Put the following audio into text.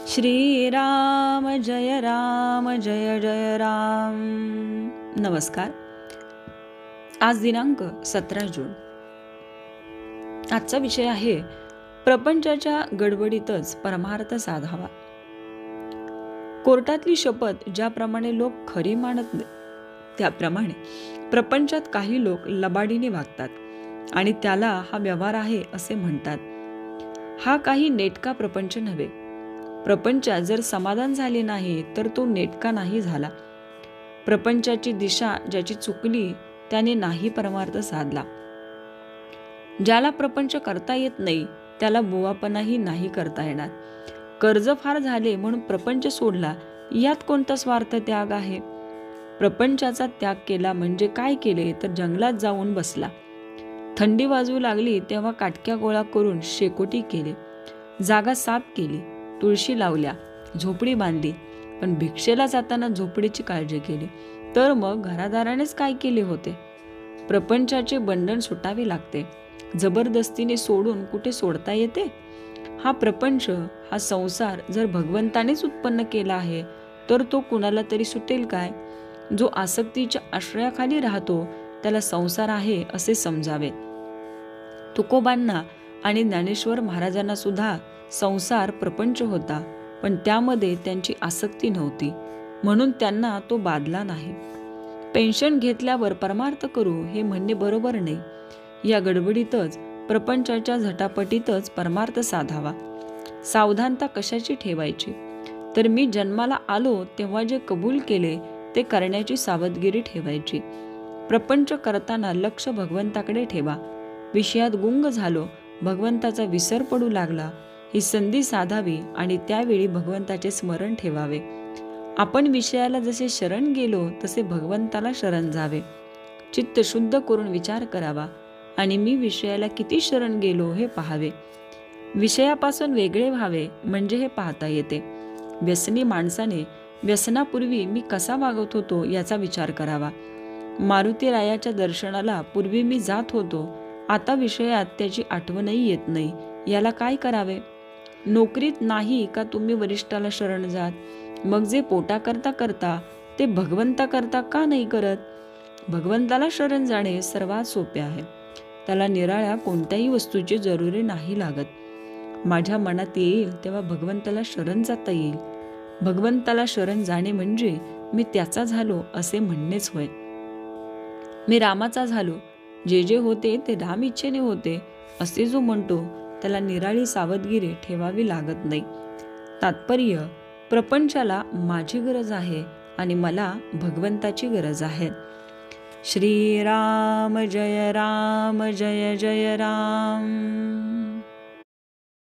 श्रीराम जय राम जय जय राम. नमस्कार. आज दिनांक 17 जून. आजचा विषय आहे प्रपंचाच्या गडबडीतच परमार्थ साधावा. कोर्टातली शपथ ज्याप्रमाणे लोक खरी मानत नाही त्याप्रमाणे प्रपंचात काही लोक लबाडीने वागतात आणि त्याला हा व्यवहार आहे असे म्हणतात. हा काही नेटका प्रपंच नव्हे. प्रपंचात जर समाधान झाले नाही तर तो नेटका नाही झाला. प्रपंचाची दिशा ज्याची चुकली त्याने नाही परमार्थ साधला. ज्याला प्रपंच करता येत नाही त्याला बुवापणाही नाही करता येणार. कर्ज फार झाले म्हणून प्रपंच सोडला यात कोणता स्वार्थ त्याग आहे. प्रपंचाचा त्याग केला म्हणजे काय केले तर जंगलात जाऊन बसला. थंडी वाजू लागली तेव्हा काटक्या गोळा करून शेकोटी केले, जागा साफ केली, तुळशी लावल्या, झोपडी बांधली. पण भिक्षेला जाताना झोपडीची काळजी केली तर मग घरादारानेच काय केले होते. प्रपंचाचे बंधन सुटावे लागते. जबरदस्तीने सोडून कुठे सोडता येते. हा प्रपंच, हा संसार जर भगवंतानेच उत्पन्न केला आहे तर तो कुणाला तरी सुटेल काय. जो आसक्तीच्या आश्रयाखाली राहतो त्याला संसार आहे असे समजावे. तुकोबांना आणि ज्ञानेश्वर महाराजांना सुद्धा संसार प्रपंच होता, पण त्यामध्ये त्यांची आसक्ती नव्हती म्हणून त्यांना तो बाधला नाही. पेन्शन घेतल्यावर परमार्थ करू हे म्हणणे बरोबर नाही. या गडबडीतच प्रपंचाच्या झटापटीतच परमार्थ साधावा. सावधानता कशाची ठेवायची तर मी जन्माला आलो तेव्हा जे कबूल केले ते करण्याची सावधगिरी ठेवायची. प्रपंच करताना लक्ष भगवंताकडे ठेवा. विषयात गुंग झालो, भगवंताचा विसर पडू लागला, ही संधी साधावी आणि त्यावेळी भगवंताचे स्मरण ठेवावे. आपण विषयाला जसे शरण गेलो तसे भगवंताला शरण जावे. चित्त शुद्ध करून विचार करावा आणि मी विषयाला किती शरण गेलो हे पाहावे. विषयापासून वेगळे व्हावे म्हणजे हे पाहता येते. व्यसनी माणसाने व्यसनापूर्वी मी कसा वागत होतो याचा विचार करावा. मारुती रायाच्या दर्शनाला पूर्वी मी जात होतो, आता विषयात त्याची आठवणही येत नाही. याला काय करावे. नोकरीत नाही का तुम्ही वरिष्ठाला शरण जात. मग जे पोटा करता करता ते भगवंता करता का नाही करत. भगवंताला शरण जाणे सर्वात सोपे आहे. त्याला निराळ्या कोणत्याही वस्तूची जरुरी नाही लागत. माझ्या मनात येईल तेव्हा भगवंताला शरण जाता येईल. भगवंताला शरण जाणे म्हणजे मी त्याचा झालो असे म्हणणेच होय. मी रामाचा झालो, जे जे होते ते राम इच्छेने होते असे जो म्हणतो त्याला निराळी सावधगिरी ठेवावी लागत नाही. तात्पर्य, प्रपंचाला माझी गरज आहे आणि मला भगवंताची गरज आहे. श्रीराम जय राम जय जय राम.